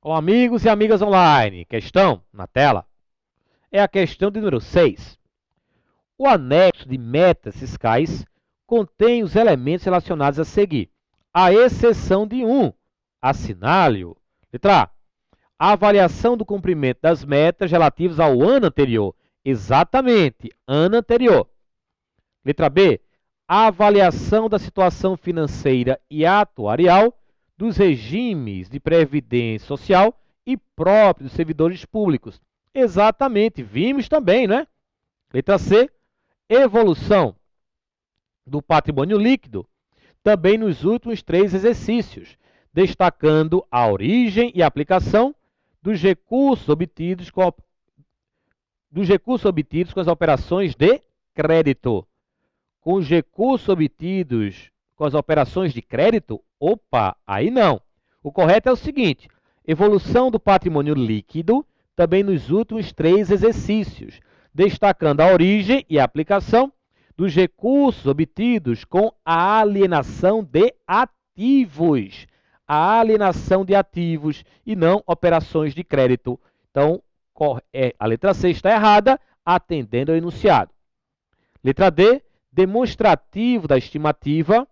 Olá, amigos e amigas online. Questão na tela é a questão de número 6. O anexo de metas fiscais contém os elementos relacionados a seguir, à exceção de um. Assinale-o. Letra A. A avaliação do cumprimento das metas relativas ao ano anterior. Exatamente, ano anterior. Letra B. A avaliação da situação financeira e atuarial dos regimes de previdência social e próprios dos servidores públicos. Exatamente, vimos também, né? Letra C. Evolução do patrimônio líquido, também nos últimos 3 exercícios, destacando a origem e aplicação dos recursos obtidos com as operações de crédito. Com os recursos obtidos com as operações de crédito, opa, aí não. O correto é o seguinte: evolução do patrimônio líquido, também nos últimos 3 exercícios, destacando a origem e a aplicação dos recursos obtidos com a alienação de ativos. A alienação de ativos e não operações de crédito. Então, a letra C está errada, atendendo ao enunciado. Letra D, demonstrativo da estimativa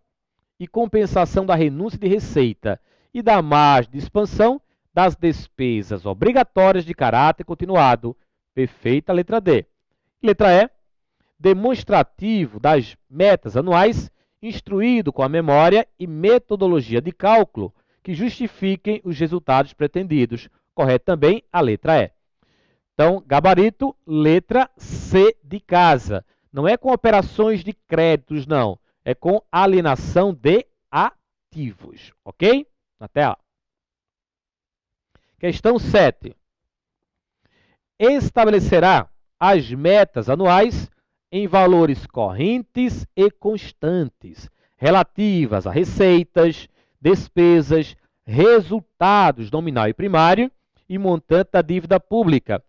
e compensação da renúncia de receita e da margem de expansão das despesas obrigatórias de caráter continuado. Perfeita, letra D. Letra E, demonstrativo das metas anuais, instruído com a memória e metodologia de cálculo que justifiquem os resultados pretendidos. Correto também a letra E. Então, gabarito, letra C de casa. Não é com operações de créditos, não. É com alienação de ativos. Ok? Na tela. Questão 7. Estabelecerá as metas anuais em valores correntes e constantes, relativas a receitas, despesas, resultados nominal e primário e montante da dívida pública,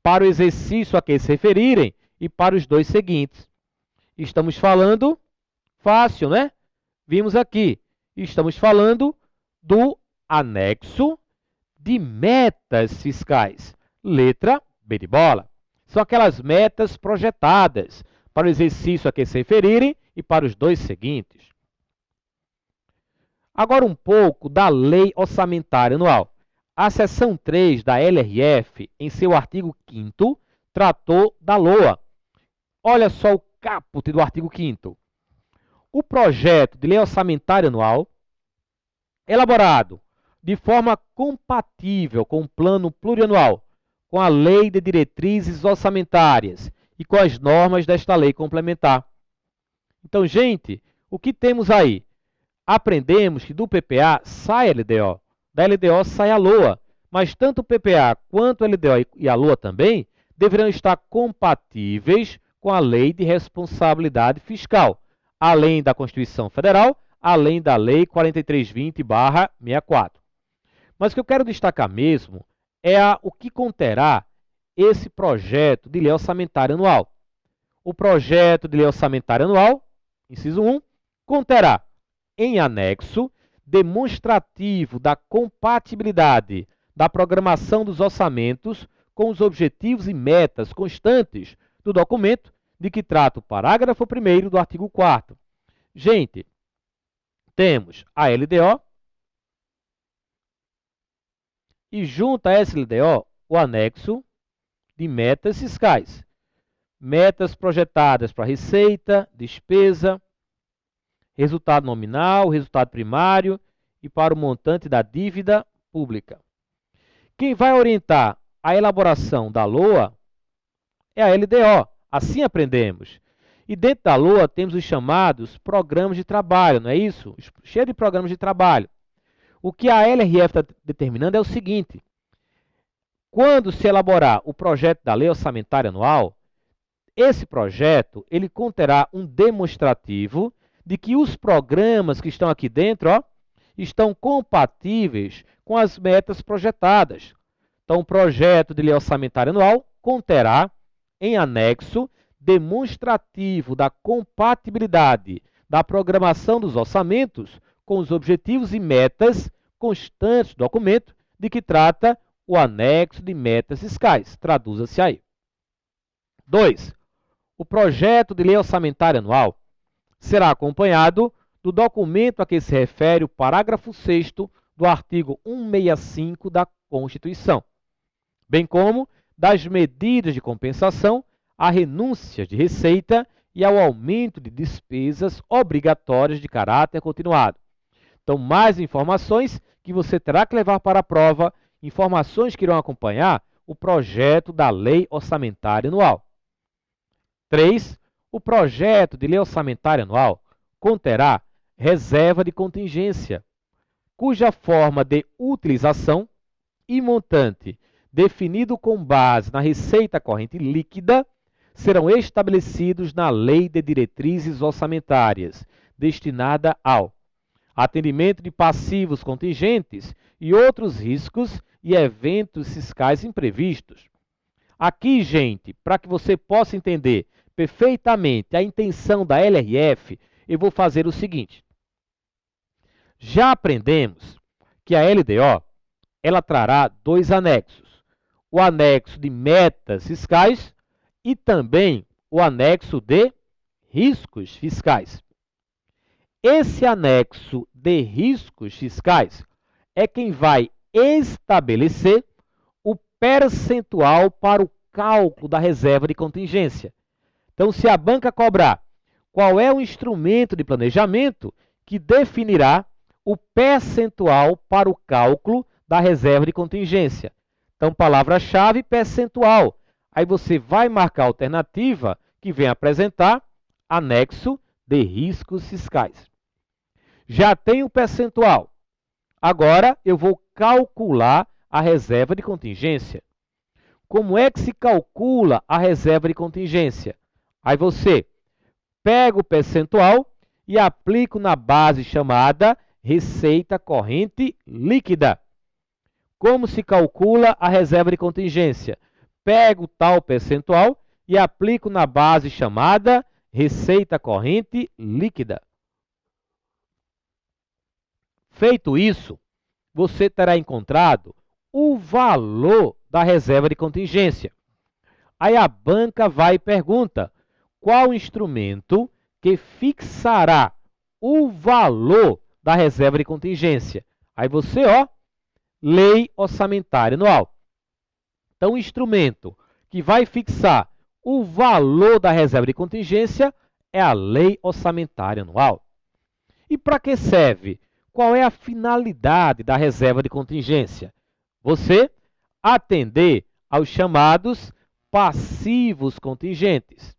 para o exercício a que se referirem e para os 2 seguintes. Estamos falando, fácil, né? Vimos aqui, estamos falando do anexo de metas fiscais. Letra B de bola. São aquelas metas projetadas para o exercício a que se referirem e para os 2 seguintes. Agora um pouco da Lei Orçamentária Anual. A seção 3 da LRF, em seu artigo 5º, tratou da LOA. Olha só o caput do artigo 5º. O projeto de lei orçamentária anual, elaborado de forma compatível com o plano plurianual, com a lei de diretrizes orçamentárias e com as normas desta lei complementar. Então, gente, o que temos aí? Aprendemos que do PPA sai a LDO, da LDO sai a LOA, mas tanto o PPA quanto a LDO e a LOA também deverão estar compatíveis com a Lei de Responsabilidade Fiscal, além da Constituição Federal, além da Lei 4320/64. Mas o que eu quero destacar mesmo é o que conterá esse projeto de lei orçamentária anual. O projeto de lei orçamentária anual, inciso 1, conterá em anexo demonstrativo da compatibilidade da programação dos orçamentos com os objetivos e metas constantes do documento de que trata o parágrafo 1º do artigo 4º. Gente, temos a LDO e junto a essa LDO o anexo de metas fiscais. Metas projetadas para receita, despesa, resultado nominal, resultado primário e para o montante da dívida pública. Quem vai orientar a elaboração da LOA é a LDO. Assim aprendemos. E dentro da LOA temos os chamados programas de trabalho, não é isso? Cheio de programas de trabalho. O que a LRF está determinando é o seguinte: quando se elaborar o projeto da lei orçamentária anual, esse projeto ele conterá um demonstrativo de que os programas que estão aqui dentro estão compatíveis com as metas projetadas. Então, o projeto de lei orçamentária anual conterá, em anexo, demonstrativo da compatibilidade da programação dos orçamentos com os objetivos e metas constantes do documento de que trata o anexo de metas fiscais. Traduza-se aí. 2. O projeto de lei orçamentária anual será acompanhado do documento a que se refere o parágrafo 6º do artigo 165 da Constituição, bem como das medidas de compensação a renúncias de receita e ao aumento de despesas obrigatórias de caráter continuado. Então, mais informações que você terá que levar para a prova, informações que irão acompanhar o projeto da Lei Orçamentária Anual. 3. O projeto de lei orçamentária anual conterá reserva de contingência, cuja forma de utilização e montante definido com base na receita corrente líquida serão estabelecidos na Lei de Diretrizes Orçamentárias, destinada ao atendimento de passivos contingentes e outros riscos e eventos fiscais imprevistos. Aqui, gente, para que você possa entender perfeitamente a intenção da LRF, eu vou fazer o seguinte. Já aprendemos que a LDO ela trará dois anexos. O anexo de metas fiscais e também o anexo de riscos fiscais. Esse anexo de riscos fiscais é quem vai estabelecer o percentual para o cálculo da reserva de contingência. Então, se a banca cobrar qual é o instrumento de planejamento que definirá o percentual para o cálculo da reserva de contingência. Então, palavra-chave, percentual. Aí você vai marcar a alternativa que vem apresentar anexo de riscos fiscais. Já tem o percentual. Agora, eu vou calcular a reserva de contingência. Como é que se calcula a reserva de contingência? Aí você pega o percentual e aplica na base chamada receita corrente líquida. Como se calcula a reserva de contingência? Pego tal percentual e aplico na base chamada receita corrente líquida. Feito isso, você terá encontrado o valor da reserva de contingência. Aí a banca vai e pergunta: qual instrumento que fixará o valor da reserva de contingência? Aí você, Lei Orçamentária Anual. Então, o instrumento que vai fixar o valor da reserva de contingência é a Lei Orçamentária Anual. E para que serve? Qual é a finalidade da reserva de contingência? Você atender aos chamados passivos contingentes.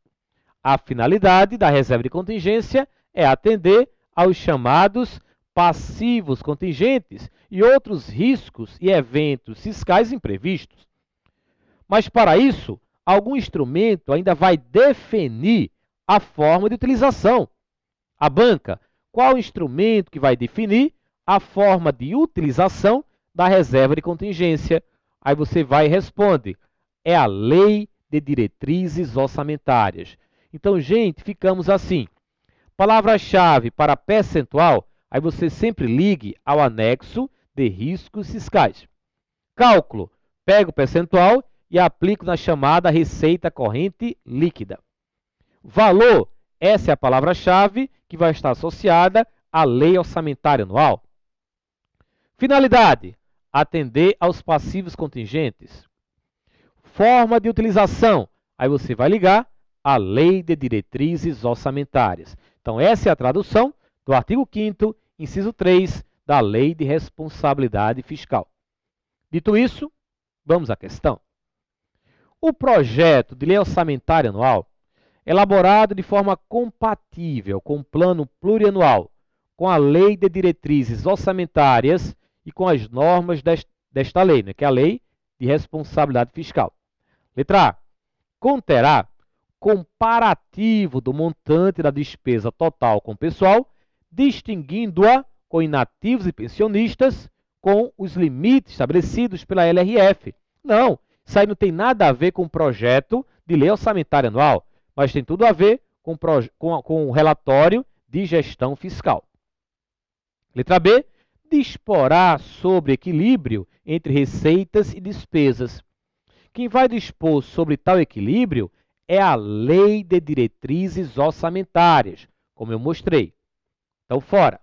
A finalidade da reserva de contingência é atender aos chamados passivos contingentes e outros riscos e eventos fiscais imprevistos. Mas, para isso, algum instrumento ainda vai definir a forma de utilização. A banca, qual o instrumento que vai definir a forma de utilização da reserva de contingência? Aí você vai e responde: é a Lei de Diretrizes Orçamentárias. Então, gente, ficamos assim. Palavra-chave para percentual, aí você sempre ligue ao anexo de riscos fiscais. Cálculo, pego o percentual e aplico na chamada receita corrente líquida. Valor, essa é a palavra-chave que vai estar associada à Lei Orçamentária Anual. Finalidade, atender aos passivos contingentes. Forma de utilização, aí você vai ligar à Lei de Diretrizes Orçamentárias. Então, essa é a tradução do artigo 5º, inciso 3, da Lei de Responsabilidade Fiscal. Dito isso, vamos à questão. O projeto de lei orçamentária anual, elaborado de forma compatível com o plano plurianual, com a Lei de Diretrizes Orçamentárias e com as normas desta lei, que é a Lei de Responsabilidade Fiscal. Letra A. Conterá comparativo do montante da despesa total com o pessoal, distinguindo-a com inativos e pensionistas, com os limites estabelecidos pela LRF. Não, isso aí não tem nada a ver com o projeto de lei orçamentária anual, mas tem tudo a ver com o relatório de gestão fiscal. Letra B. disporá sobre equilíbrio entre receitas e despesas. Quem vai dispor sobre tal equilíbrio é a Lei de Diretrizes Orçamentárias, como eu mostrei. Então, fora.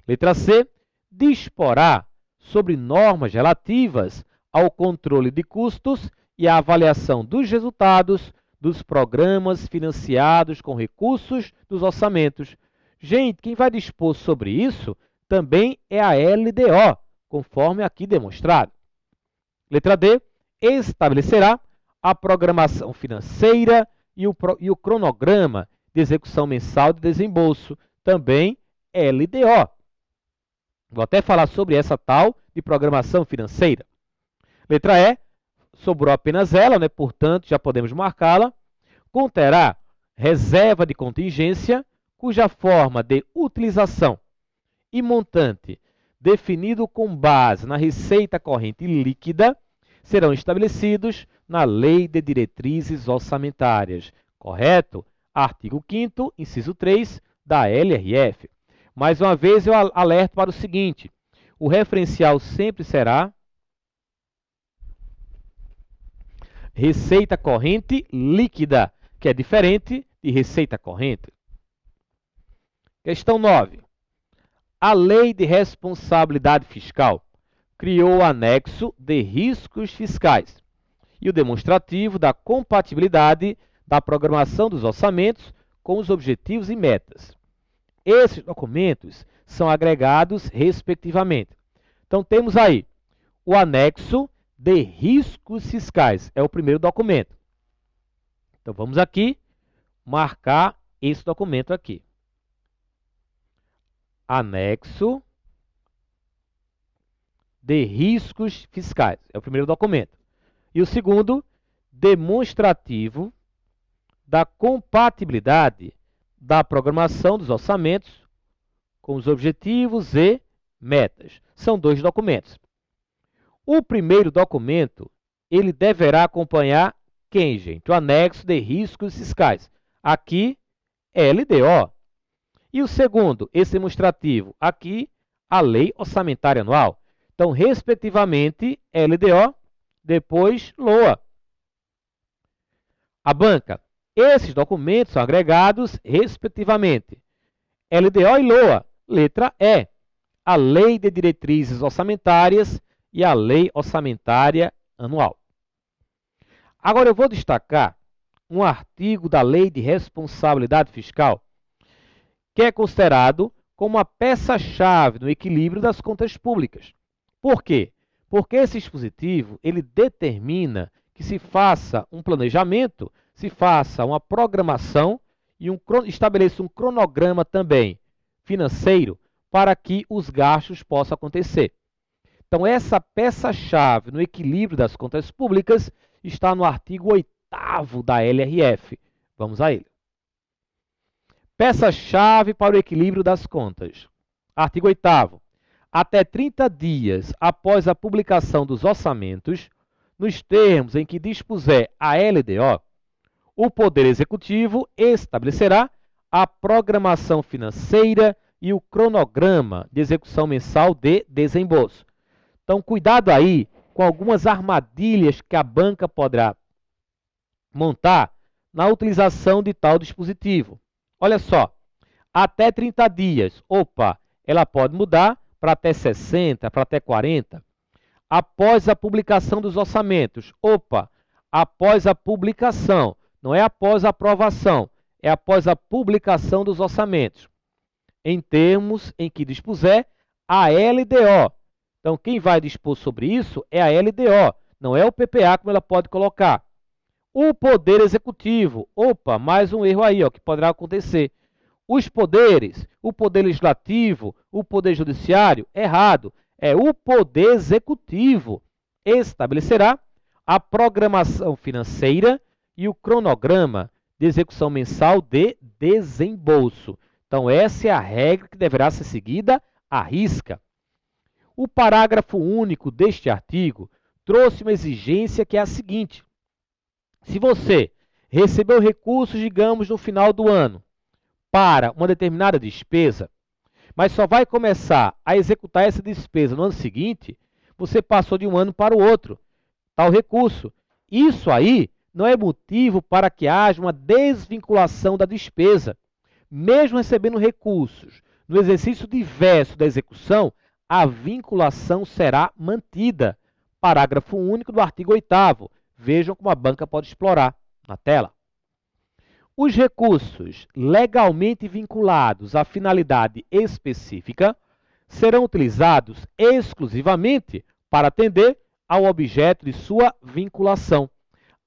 Letra C, disporá sobre normas relativas ao controle de custos e à avaliação dos resultados dos programas financiados com recursos dos orçamentos. Gente, quem vai dispor sobre isso também é a LDO, conforme aqui demonstrado. Letra D, estabelecerá a programação financeira e o cronograma de execução mensal de desembolso, também LDO. Vou até falar sobre essa tal de programação financeira. Letra E, sobrou apenas ela, né? Portanto, já podemos marcá-la. Conterá reserva de contingência, cuja forma de utilização e montante definido com base na receita corrente líquida serão estabelecidos na Lei de Diretrizes Orçamentárias. Correto? Artigo 5º, inciso 3 da LRF. Mais uma vez, eu alerto para o seguinte: o referencial sempre será receita corrente líquida, que é diferente de receita corrente. Questão 9. A Lei de Responsabilidade Fiscal criou o anexo de riscos fiscais e o demonstrativo da compatibilidade da programação dos orçamentos com os objetivos e metas. Esses documentos são agregados respectivamente. Então, temos aí o anexo de riscos fiscais, é o primeiro documento. Então, vamos aqui marcar esse documento aqui. Anexo de riscos fiscais, é o primeiro documento. E o segundo, demonstrativo da compatibilidade da programação dos orçamentos com os objetivos e metas. São dois documentos. O primeiro documento, ele deverá acompanhar quem, gente? O anexo de riscos fiscais. Aqui, LDO. E o segundo, esse demonstrativo, aqui, a Lei Orçamentária Anual. Então, respectivamente, LDO, depois LOA. A banca. Esses documentos são agregados respectivamente. LDO e LOA. Letra E. A Lei de Diretrizes Orçamentárias e a Lei Orçamentária Anual. Agora eu vou destacar um artigo da Lei de Responsabilidade Fiscal que é considerado como a peça-chave no equilíbrio das contas públicas. Por quê? Porque esse dispositivo ele determina que se faça um planejamento, se faça uma programação e estabeleça um cronograma também financeiro para que os gastos possam acontecer. Então, essa peça-chave no equilíbrio das contas públicas está no artigo 8º da LRF. Vamos a ele. Peça-chave para o equilíbrio das contas. Artigo 8º. Até 30 dias após a publicação dos orçamentos, nos termos em que dispuser a LDO, o Poder Executivo estabelecerá a programação financeira e o cronograma de execução mensal de desembolso. Então, cuidado aí com algumas armadilhas que a banca poderá montar na utilização de tal dispositivo. Olha só, até 30 dias, opa, ela pode mudar para até 60, para até 40. Após a publicação dos orçamentos, opa, após a publicação, não é após a aprovação, é após a publicação dos orçamentos, em termos em que dispuser a LDO. Então, quem vai dispor sobre isso é a LDO, não é o PPA, como ela pode colocar. O Poder Executivo, opa, mais um erro aí, ó, que poderá acontecer. Os poderes, o Poder Legislativo, o Poder Judiciário, errado. É o Poder Executivo. Estabelecerá a programação financeira e o cronograma de execução mensal de desembolso. Então, essa é a regra que deverá ser seguida à risca. O parágrafo único deste artigo trouxe uma exigência que é a seguinte: se você recebeu recursos, digamos, no final do ano, para uma determinada despesa, mas só vai começar a executar essa despesa no ano seguinte, você passou de um ano para o outro, tal recurso. Isso aí não é motivo para que haja uma desvinculação da despesa. Mesmo recebendo recursos no exercício diverso da execução, a vinculação será mantida. Parágrafo único do artigo 8º. Vejam como a banca pode explorar na tela. Os recursos legalmente vinculados à finalidade específica serão utilizados exclusivamente para atender ao objeto de sua vinculação,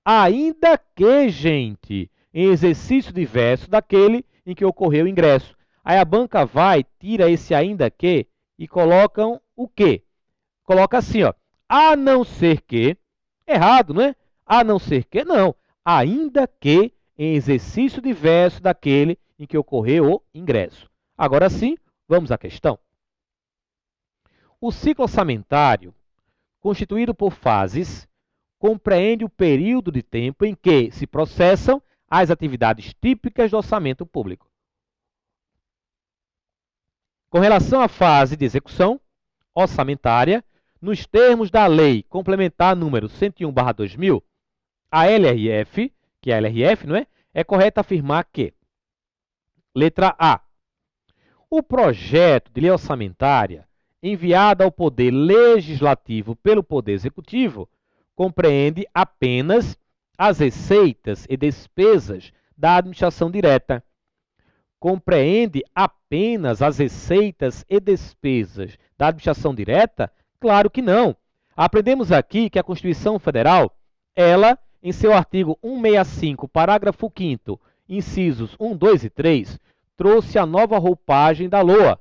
ainda que, gente, em exercício diverso daquele em que ocorreu o ingresso. Aí a banca vai, tira esse ainda que e colocam o quê? Coloca assim, ó, a não ser que, errado, não é? A não ser que, não, ainda que em exercício diverso daquele em que ocorreu o ingresso. Agora sim, vamos à questão. O ciclo orçamentário, constituído por fases, compreende o período de tempo em que se processam as atividades típicas do orçamento público. Com relação à fase de execução orçamentária, nos termos da Lei Complementar número 101/2000, a LRF, que é a LRF, não é? É correto afirmar que, letra A, o projeto de lei orçamentária enviado ao Poder Legislativo pelo Poder Executivo compreende apenas as receitas e despesas da administração direta. Compreende apenas as receitas e despesas da administração direta? Claro que não. Aprendemos aqui que a Constituição Federal, ela, em seu artigo 165, parágrafo 5º, incisos 1, 2 e 3, trouxe a nova roupagem da LOA.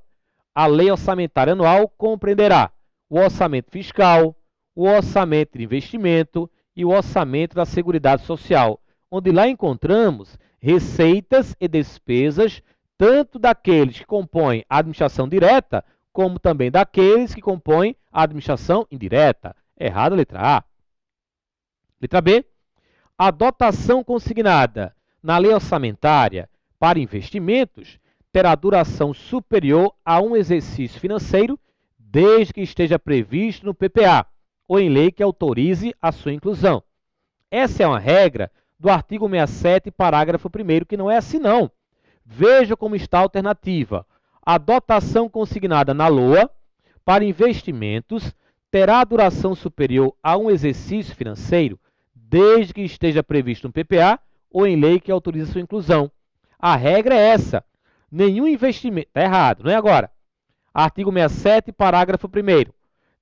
A Lei Orçamentária Anual compreenderá o orçamento fiscal, o orçamento de investimento e o orçamento da Seguridade Social, onde lá encontramos receitas e despesas tanto daqueles que compõem a administração direta, como também daqueles que compõem a administração indireta. Errado a letra A. Letra B. A dotação consignada na lei orçamentária para investimentos terá duração superior a um exercício financeiro, desde que esteja previsto no PPA, ou em lei que autorize a sua inclusão. Essa é uma regra do artigo 67, parágrafo 1º, que não é assim não. Veja como está a alternativa. A dotação consignada na LOA para investimentos terá duração superior a um exercício financeiro, desde que esteja previsto no PPA ou em lei que autorize a sua inclusão. A regra é essa. Nenhum investimento... Está errado, não é agora? Artigo 67, parágrafo 1º.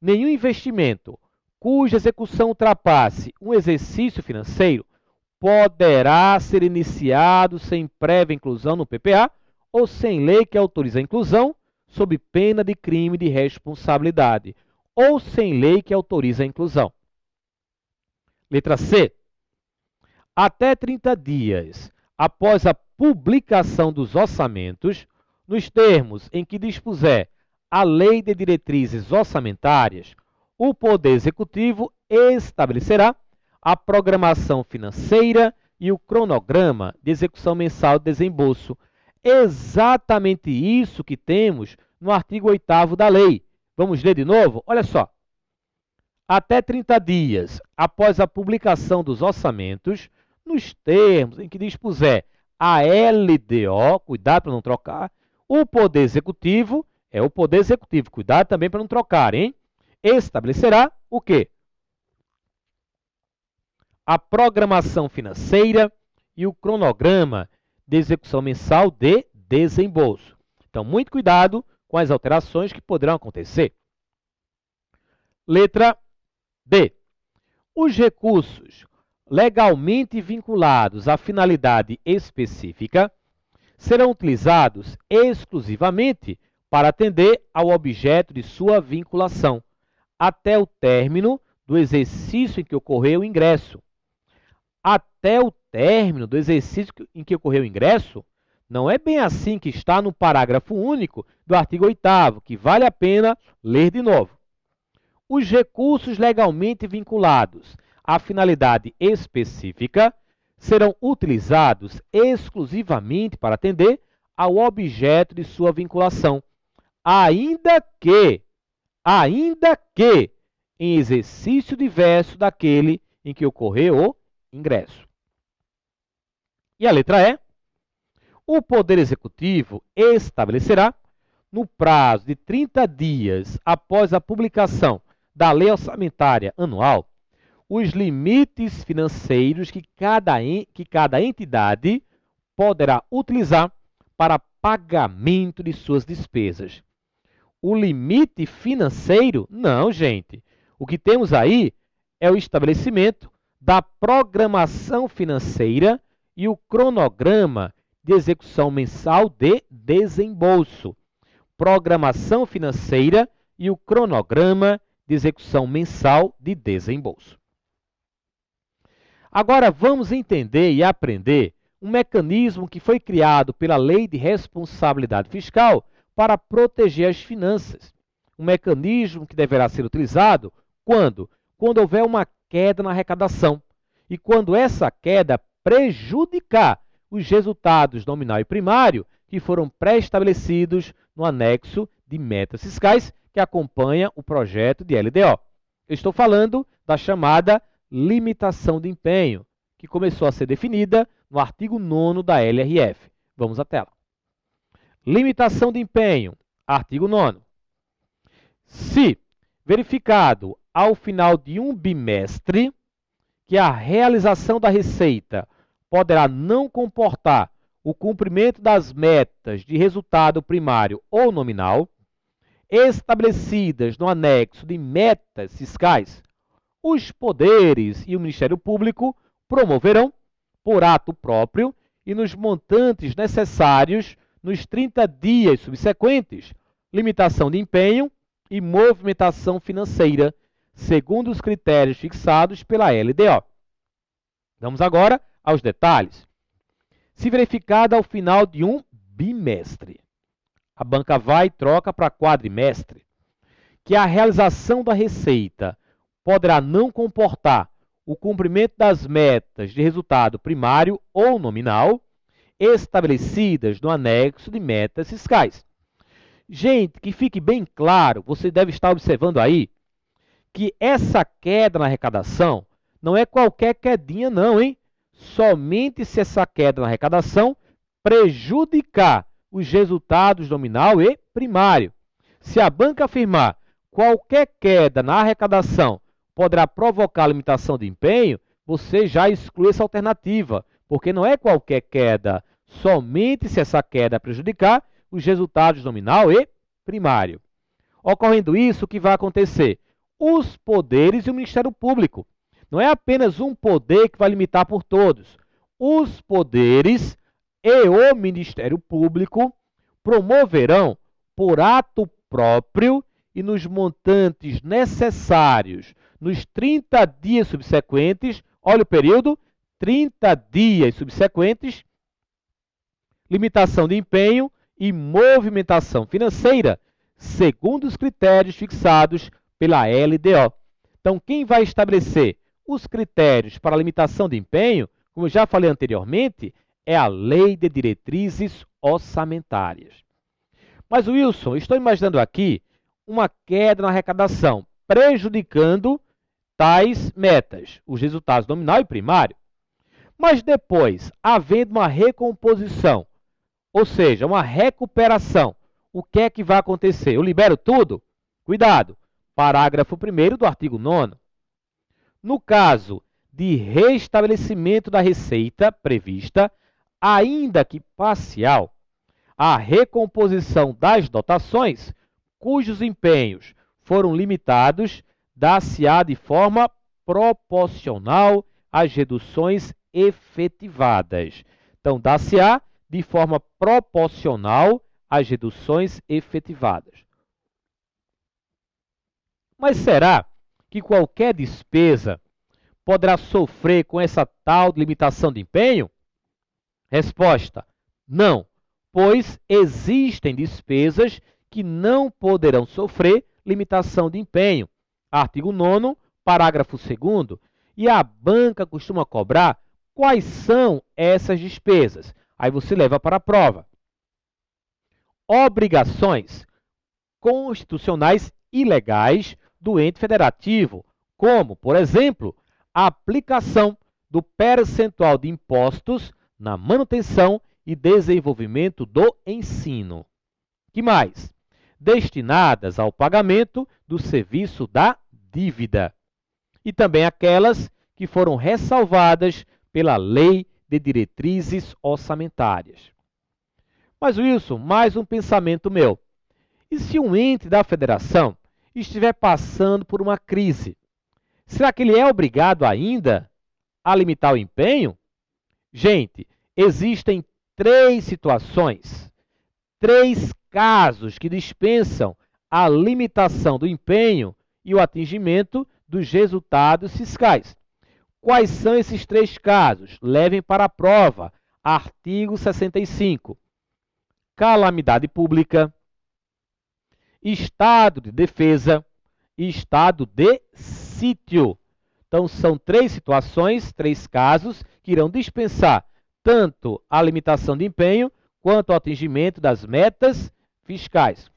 Nenhum investimento cuja execução ultrapasse um exercício financeiro poderá ser iniciado sem prévia inclusão no PPA ou sem lei que autorize a inclusão, sob pena de crime de responsabilidade, ou sem lei que autorize a inclusão. Letra C. Até 30 dias após a publicação dos orçamentos, nos termos em que dispuser a Lei de Diretrizes Orçamentárias, o Poder Executivo estabelecerá a programação financeira e o cronograma de execução mensal de desembolso. Exatamente isso que temos no artigo 8º da lei. Vamos ler de novo? Olha só. Até 30 dias após a publicação dos orçamentos, nos termos em que dispuser a LDO, cuidado para não trocar, o Poder Executivo, é o Poder Executivo, cuidado também para não trocar, hein? Estabelecerá o quê? A programação financeira e o cronograma de execução mensal de desembolso. Então, muito cuidado com as alterações que poderão acontecer. Letra B. Os recursos legalmente vinculados à finalidade específica serão utilizados exclusivamente para atender ao objeto de sua vinculação, até o término do exercício em que ocorreu o ingresso. Até o término do exercício em que ocorreu o ingresso, não é bem assim que está no parágrafo único do artigo 8º, que vale a pena ler de novo. Os recursos legalmente vinculados à finalidade específica serão utilizados exclusivamente para atender ao objeto de sua vinculação, ainda que em exercício diverso daquele em que ocorreu o ingresso. E a letra E, o Poder Executivo estabelecerá, no prazo de 30 dias após a publicação da Lei Orçamentária Anual, os limites financeiros que cada entidade poderá utilizar para pagamento de suas despesas. O limite financeiro? Não, gente. O que temos aí é o estabelecimento da programação financeira e o cronograma de execução mensal de desembolso. Programação financeira e o cronograma de execução mensal de desembolso. Agora vamos entender e aprender um mecanismo que foi criado pela Lei de Responsabilidade Fiscal para proteger as finanças. Um mecanismo que deverá ser utilizado quando houver uma queda na arrecadação e quando essa queda prejudicar os resultados nominal e primário que foram pré-estabelecidos no anexo de metas fiscais que acompanha o projeto de LDO. Eu estou falando da chamada limitação de empenho, que começou a ser definida no artigo 9º da LRF. Vamos à tela. Limitação de empenho, artigo 9º. Se verificado ao final de um bimestre que a realização da receita poderá não comportar o cumprimento das metas de resultado primário ou nominal estabelecidas no anexo de metas fiscais, os poderes e o Ministério Público promoverão, por ato próprio e nos montantes necessários nos 30 dias subsequentes, limitação de empenho e movimentação financeira, segundo os critérios fixados pela LDO. Vamos agora aos detalhes. Se verificada ao final de um bimestre, a banca vai e troca para quadrimestre, que a realização da receita poderá não comportar o cumprimento das metas de resultado primário ou nominal estabelecidas no anexo de metas fiscais. Gente, que fique bem claro, você deve estar observando aí, que essa queda na arrecadação não é qualquer quedinha não, hein? Somente se essa queda na arrecadação prejudicar os resultados nominal e primário. Se a banca afirmar qualquer queda na arrecadação poderá provocar limitação de empenho, você já exclui essa alternativa, porque não é qualquer queda, somente se essa queda prejudicar os resultados nominal e primário. Ocorrendo isso, o que vai acontecer? Os poderes e o Ministério Público. Não é apenas um poder que vai limitar por todos. Os poderes e o Ministério Público promoverão, por ato próprio e nos montantes necessários, nos 30 dias subsequentes, olha o período, 30 dias subsequentes, limitação de empenho e movimentação financeira, segundo os critérios fixados pela LDO. Então, quem vai estabelecer os critérios para a limitação de empenho, como eu já falei anteriormente, é a Lei de Diretrizes Orçamentárias. Mas, Wilson, estou imaginando aqui uma queda na arrecadação, prejudicando tais metas, os resultados nominal e primário. Mas depois, havendo uma recomposição, ou seja, uma recuperação, o que é que vai acontecer? Eu libero tudo? Cuidado! Parágrafo 1º do artigo 9º. No caso de restabelecimento da receita prevista, ainda que parcial, a recomposição das dotações, cujos empenhos foram limitados, dar-se-á de forma proporcional às reduções efetivadas. Então, dar-se-á de forma proporcional às reduções efetivadas. Mas será que qualquer despesa poderá sofrer com essa tal limitação de empenho? Resposta: não, pois existem despesas que não poderão sofrer limitação de empenho. Artigo 9º, parágrafo 2º, e a banca costuma cobrar quais são essas despesas. Aí você leva para a prova. Obrigações, inconstitucionais ilegais do ente federativo, como, por exemplo, a aplicação do percentual de impostos na manutenção e desenvolvimento do ensino. Que mais? Destinadas ao pagamento do serviço da dívida. E também aquelas que foram ressalvadas pela Lei de Diretrizes Orçamentárias. Mas, Wilson, mais um pensamento meu. E se um ente da federação estiver passando por uma crise, será que ele é obrigado ainda a limitar o empenho? Gente, existem 3 situações, 3 casos que dispensam a limitação do empenho e o atingimento dos resultados fiscais. Quais são esses 3 casos? Levem para a prova. Artigo 65. Calamidade pública, estado de defesa e estado de sítio. Então, são 3 situações, 3 casos que irão dispensar tanto a limitação de empenho quanto ao atingimento das metas fiscais.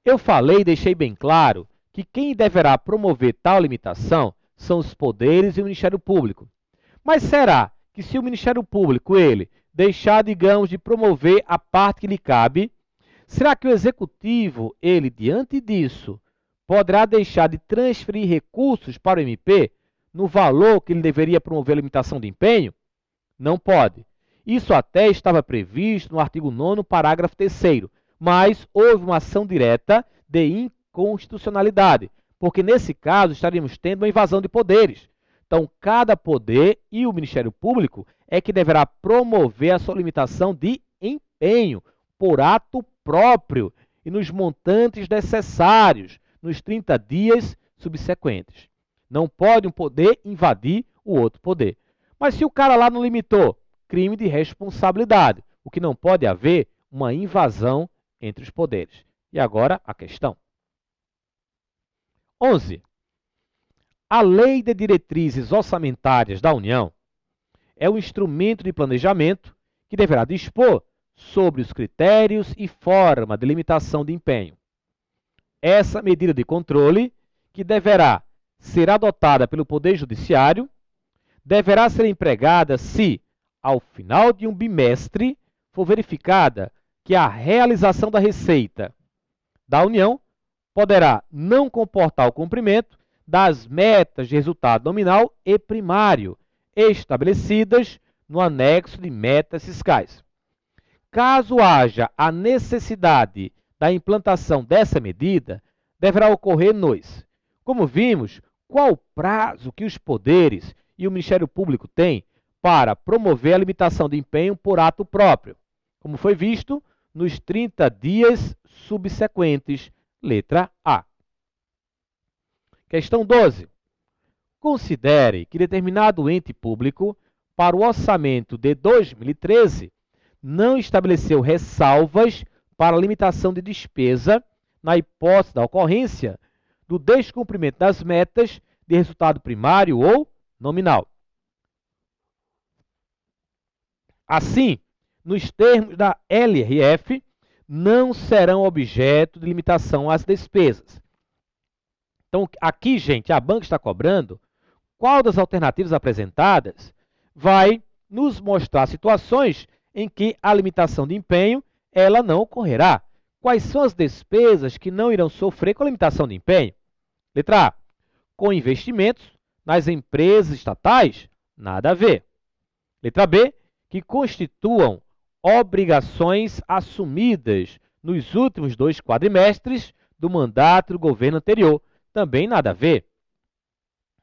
Eu falei e deixei bem claro que quem deverá promover tal limitação são os poderes e o Ministério Público. Mas será que se o Ministério Público, ele, deixar, digamos, de promover a parte que lhe cabe, será que o Executivo, ele, diante disso, poderá deixar de transferir recursos para o MP no valor que ele deveria promover a limitação de empenho? Não pode. Isso até estava previsto no artigo 9º, parágrafo 3º, mas houve uma ação direta de inconstitucionalidade, porque nesse caso estaríamos tendo uma invasão de poderes. Então, cada poder e o Ministério Público é que deverá promover a sua limitação de empenho por ato próprio e nos montantes necessários nos 30 dias subsequentes. Não pode um poder invadir o outro poder. Mas se o cara lá não limitou, crime de responsabilidade, o que não pode haver uma invasão entre os poderes. E agora a questão. 11. A Lei de Diretrizes Orçamentárias da União é um instrumento de planejamento que deverá dispor sobre os critérios e forma de limitação de empenho. Essa medida de controle, que deverá ser adotada pelo Poder Judiciário, deverá ser empregada se, ao final de um bimestre, for verificada que a realização da receita da União poderá não comportar o cumprimento das metas de resultado nominal e primário estabelecidas no anexo de metas fiscais. Caso haja a necessidade da implantação dessa medida, deverá ocorrer nos, como vimos, qual o prazo que os poderes e o Ministério Público têm para promover a limitação de empenho por ato próprio, como foi visto nos 30 dias subsequentes, letra A. Questão 12. Considere que determinado ente público, para o orçamento de 2013, não estabeleceu ressalvas para a limitação de despesa na hipótese da ocorrência do descumprimento das metas de resultado primário ou nominal. Assim, nos termos da LRF, não serão objeto de limitação às despesas. Então, aqui, gente, a banca está cobrando qual das alternativas apresentadas vai nos mostrar situações em que a limitação de empenho ela não ocorrerá. Quais são as despesas que não irão sofrer com a limitação de empenho? Letra A. Com investimentos nas empresas estatais? Nada a ver. Letra B. Que constituam obrigações assumidas nos últimos 2 quadrimestres do mandato do governo anterior? Também nada a ver.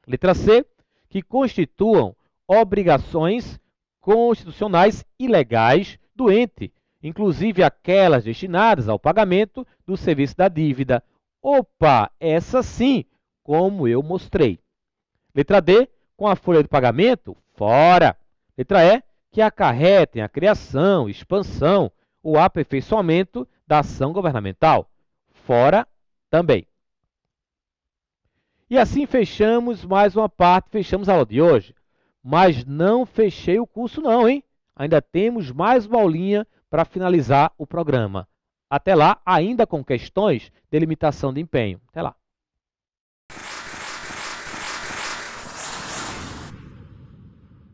Letra C. Que constituam obrigações constitucionais e legais do ente, inclusive aquelas destinadas ao pagamento do serviço da dívida. Opa, essa sim, como eu mostrei. Letra D. Com a folha de pagamento? Fora. Letra E. Que acarretem a criação, expansão ou aperfeiçoamento da ação governamental? Fora também. E assim fechamos mais uma parte, fechamos a aula de hoje. Mas não fechei o curso não, hein? Ainda temos mais uma aulinha para finalizar o programa. Até lá, ainda com questões de limitação de empenho. Até lá.